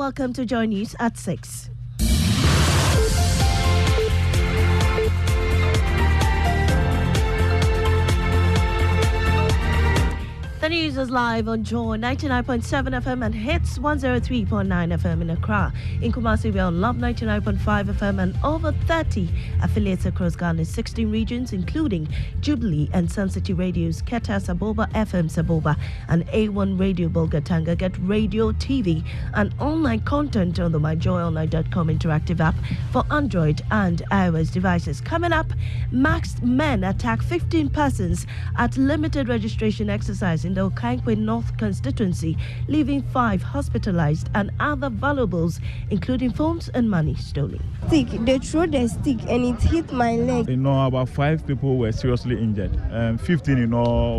welcome to Joy News at 6. The news is live on Joy 99.7 FM and hits 103.9 FM in Accra. In Kumasi, we are on Love 99.5 FM and over 30 affiliates across Ghana's 16 regions, including Jubilee and Sun City Radio's Keta Saboba FM Saboba and A1 Radio Bolgatanga. Get radio, TV, and online content on the myjoyonline.com interactive app for Android and iOS devices. Coming up, masked men attack 15 persons at limited registration exercise in the Okaikoi North constituency, leaving 5 hospitalised and other valuables, including phones and money, stolen. Stick, they threw the stick and it hit my leg. About 5 people were seriously injured. 15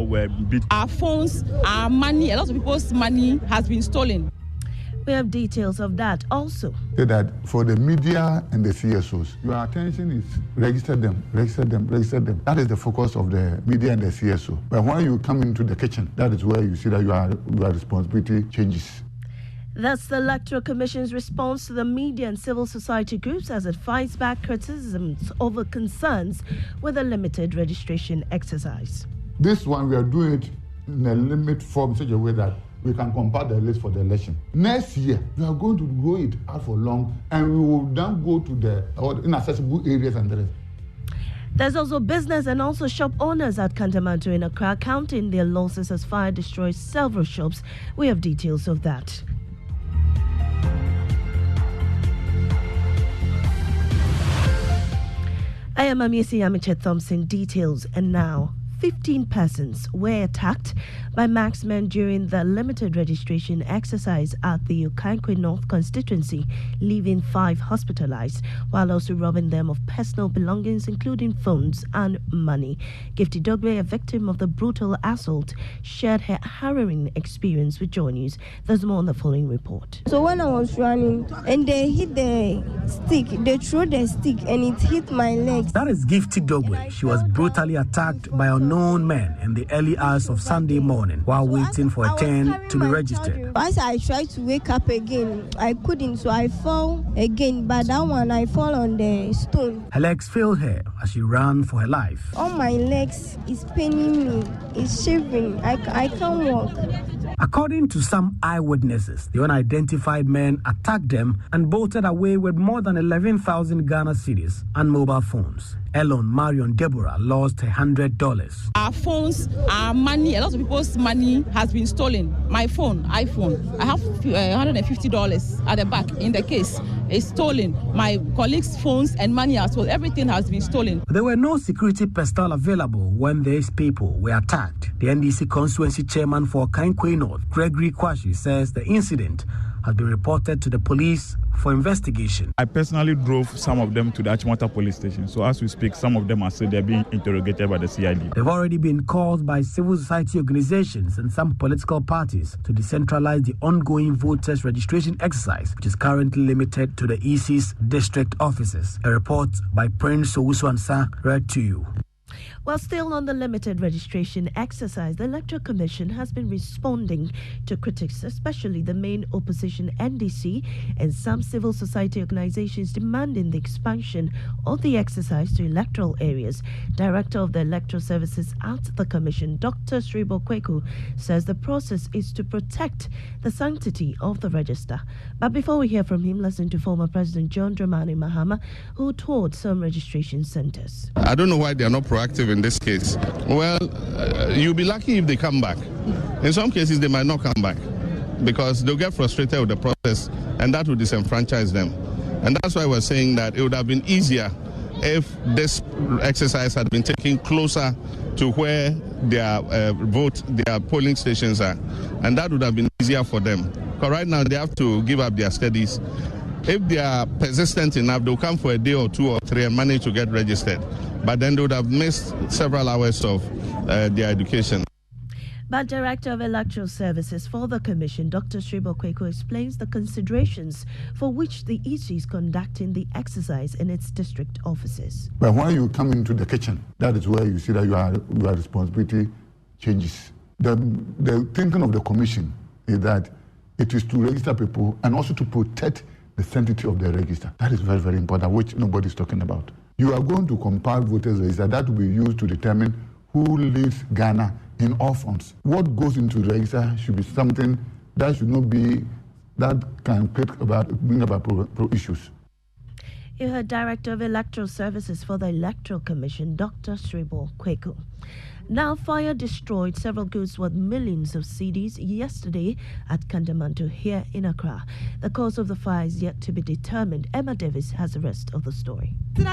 were beat. Our phones, our money, a lot of people's money has been stolen. We have details of that also. Say that for the media and the CSOs, your attention is register them. That is the focus of the media and the CSO. But when you come into the kitchen, that is where you see that your responsibility changes. That's the Electoral Commission's response to the media and civil society groups as it fights back criticisms over concerns with a limited registration exercise. This one, we are doing it in a limit form, such a way that we can compare the list for the election. Next year, we are going to grow it out for long, and we will then go to the inaccessible areas and the rest. There's also business and also shop owners at Kantamanto in Accra counting their losses as fire destroys several shops. We have details of that. I am Amiesi Amiche Thompson. Details and now. 15 persons were attacked by marksmen during the limited registration exercise at the Okaikoi North constituency, leaving 5 hospitalised while also robbing them of personal belongings, including phones and money. Gifty Dogbe, a victim of the brutal assault, shared her harrowing experience with Joy News. There's more on the following report. So when I was running and they hit the stick, they threw the stick and it hit my legs. That is Gifty Dogbe. She was brutally attacked by unknown men in the early hours of Sunday morning while waiting for a turn to be registered. As I tried to wake up again, I couldn't, so I fell again. But that one, I fall on the stone. Her legs failed her as she ran for her life. All my legs is paining me, it's shivering. I can't walk. According to some eyewitnesses, the unidentified men attacked them and bolted away with more than 11,000 Ghana cedis and mobile phones. Elon Marion Deborah lost $100. Our phones, our money, a lot of people's money has been stolen. My phone, iPhone, I have $150 at the back in the case. It's stolen. My colleagues' phones and money as well. Everything has been stolen. There were no security personnel available when these people were attacked. The NDC constituency chairman for Okaikoi North, Gregory Kwashi, says the incident has been reported to the police for investigation. I personally drove some of them to the Achimota police station. So as we speak, some of them are still they're being interrogated by the CID. They've already been called by civil society organizations and some political parties to decentralize the ongoing voters registration exercise, which is currently limited to the EC's district offices. A report by Prince Owusu Ansa read to you. While still on the limited registration exercise, the Electoral Commission has been responding to critics, especially the main opposition NDC and some civil society organizations demanding the expansion of the exercise to electoral areas. Director of the Electoral Services at the Commission, Dr. Sribo Kweku, says the process is to protect the sanctity of the register. But before we hear from him, listen to former President John Dramani Mahama, who toured some registration centers. I don't know why they are not proactive in this case. Well, you'll be lucky if they come back. In some cases, they might not come back because they'll get frustrated with the process and that will disenfranchise them. And that's why we're saying that it would have been easier if this exercise had been taken closer to where their polling stations are. And that would have been easier for them. Because right now they have to give up their studies. If they are persistent enough, they'll come for a day or 2 or 3 and manage to get registered. But then they would have missed several hours of their education. But Director of Electoral Services for the Commission, Dr. Sribo Kweku, explains the considerations for which the EC is conducting the exercise in its district offices. But when you come into the kitchen, that is where you see that your responsibility changes. The thinking of the Commission is that It is to register people and also to protect the sanctity of the register. That is very, very important, which nobody is talking about. You are going to compile voters register that will be used to determine who leads Ghana in all fronts. What goes into the register should be something that should not be, that can bring about issues. You heard Director of Electoral Services for the Electoral Commission, Dr. Sribo Kweku. Now, fire destroyed several goods worth millions of cedis yesterday at Kandamanto here in Accra. The cause of the fire is yet to be determined. Emma Davis has the rest of the story. In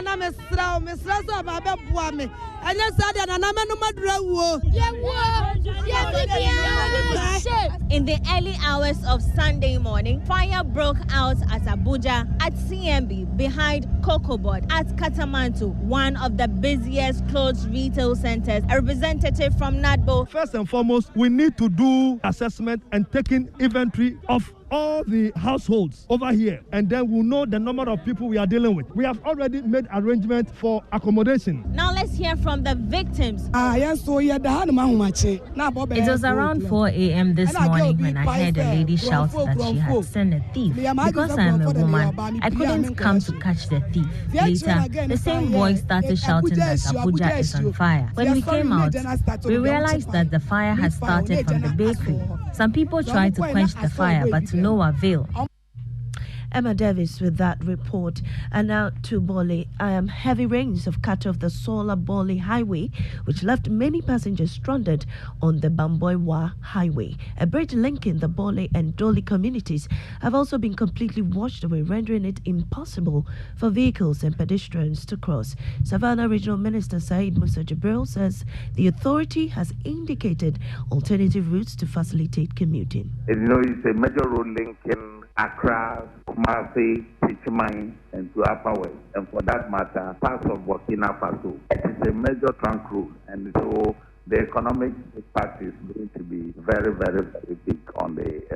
the early hours of Sunday morning, fire broke out at Abuja at CMB behind Cocobod at Katamanto, one of the busiest clothes retail centers. A representative from NADBO. First and foremost, we need to do assessment and taking inventory of all the households over here, and then we'll know the number of people we are dealing with. We have already made arrangements for accommodation. Now let's hear from the victims. It was around 4 a.m. this morning when I heard a lady shout that she had seen a thief. Because I am a woman, I couldn't come to catch the thief. Later, the same voice started shouting that Abuja is on fire. When we came out, we realized that the fire had started from the bakery. Some people tried to quench the fire, but to no avail. Emma Davis with that report. And now to Bole. Heavy rains have cut off the Sola Bole Highway, which left many passengers stranded on the Bamboiwa Highway. A bridge linking the Bole and Doli communities have also been completely washed away, rendering it impossible for vehicles and pedestrians to cross. Savannah Regional Minister Said Musa Jibril says the authority has indicated alternative routes to facilitate commuting. It's a major road linking Accra, Kumasi, Pichimai, and to Upper West, and for that matter, parts of Burkina Faso. It is a major trunk road, and so the economic impact is going to be very, very, very big on the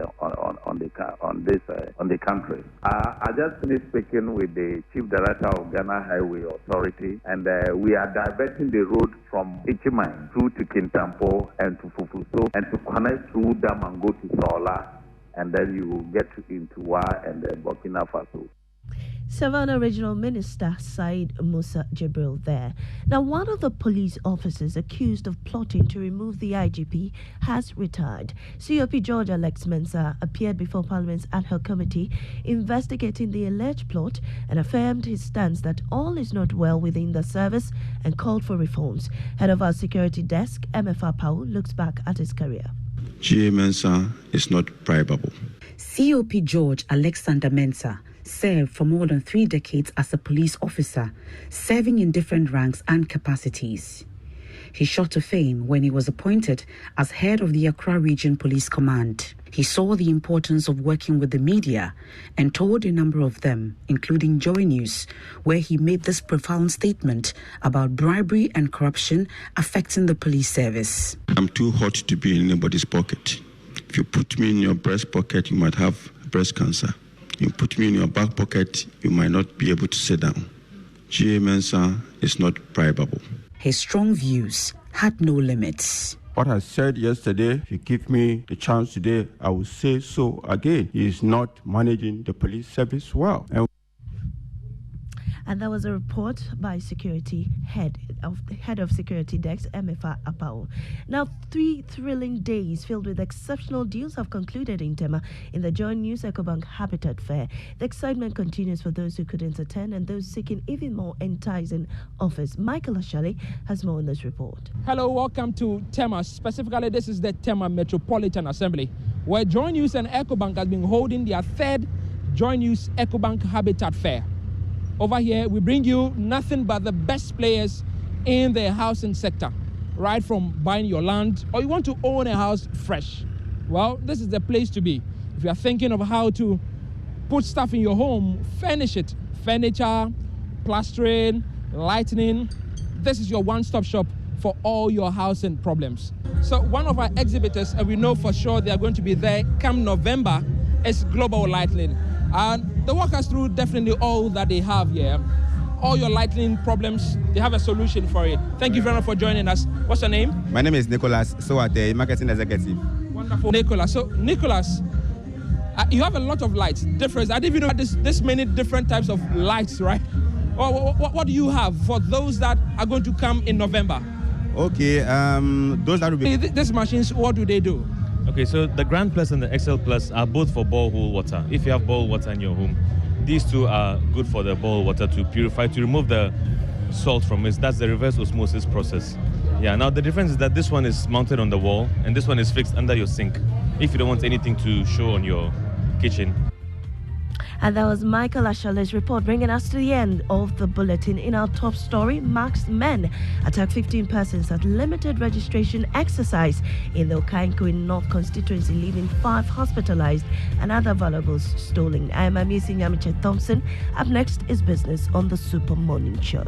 country. I just finished speaking with the Chief Director of Ghana Highway Authority, and we are diverting the road from Pichimai through to Kintampo and to Fufuso, and to connect through Dam and go to Sola. And then you will get into Wa and then Burkina Faso. Savannah Regional Minister Said Musa Jibril there. Now, one of the police officers accused of plotting to remove the IGP has retired. COP George Alex Mensah appeared before Parliament's ad hoc committee investigating the alleged plot and affirmed his stance that all is not well within the service and called for reforms. Head of our security desk, MFR Pau, looks back at his career. G.A. Mensah is not bribable. COP George Alexander Mensah served for more than 3 decades as a police officer, serving in different ranks and capacities. He shot to fame when he was appointed as head of the Accra Region Police Command. He saw the importance of working with the media and told a number of them, including Joy News, where he made this profound statement about bribery and corruption affecting the police service. I'm too hot to be in anybody's pocket. If you put me in your breast pocket, you might have breast cancer. You put me in your back pocket, you might not be able to sit down. G.A. Mensah is not bribable. His strong views had no limits. What I said yesterday, if you give me the chance today, I will say so again. He is not managing the police service well. And that was a report by head of security desk, MFR Apao. Now, 3 thrilling days filled with exceptional deals have concluded in Tema in the Joy News EcoBank Habitat Fair. The excitement continues for those who couldn't attend and those seeking even more enticing offers. Michael Ashali has more on this report. Hello, welcome to Tema. Specifically, this is the Tema Metropolitan Assembly, where Joy News and EcoBank has been holding their 3rd Joy News EcoBank Habitat Fair. Over here, we bring you nothing but the best players in the housing sector, right from buying your land or you want to own a house fresh. Well, this is the place to be. If you are thinking of how to put stuff in your home, furnish it, furniture, plastering, lighting, this is your one-stop shop for all your housing problems. So one of our exhibitors, and we know for sure they are going to be there come November, is Global Lighting. And they walk us through definitely all that they have here. All your lighting problems, they have a solution for it. Thank you very much for joining us. What's your name? My name is Nicholas Sowate, marketing executive. Wonderful. Nicholas. So, Nicholas, You have a lot of lights, different. I didn't even know this many different types of lights, right? What do you have for those that are going to come in November? Okay, those that will be... These machines, what do they do? Okay, so the Grand Plus and the XL Plus are both for borehole water. If you have borehole water in your home, these two are good for the borehole water to purify, to remove the salt from it. That's the reverse osmosis process. Yeah, now the difference is that this one is mounted on the wall and this one is fixed under your sink if you don't want anything to show on your kitchen. And that was Michael Ashale's report, bringing us to the end of the bulletin. In our top story, masked men attack 15 persons at limited registration exercise in the Okaikoi North constituency, leaving 5 hospitalised and other valuables stolen. I am Amisi Nyamiche Thompson. Up next is business on the Super Morning Show.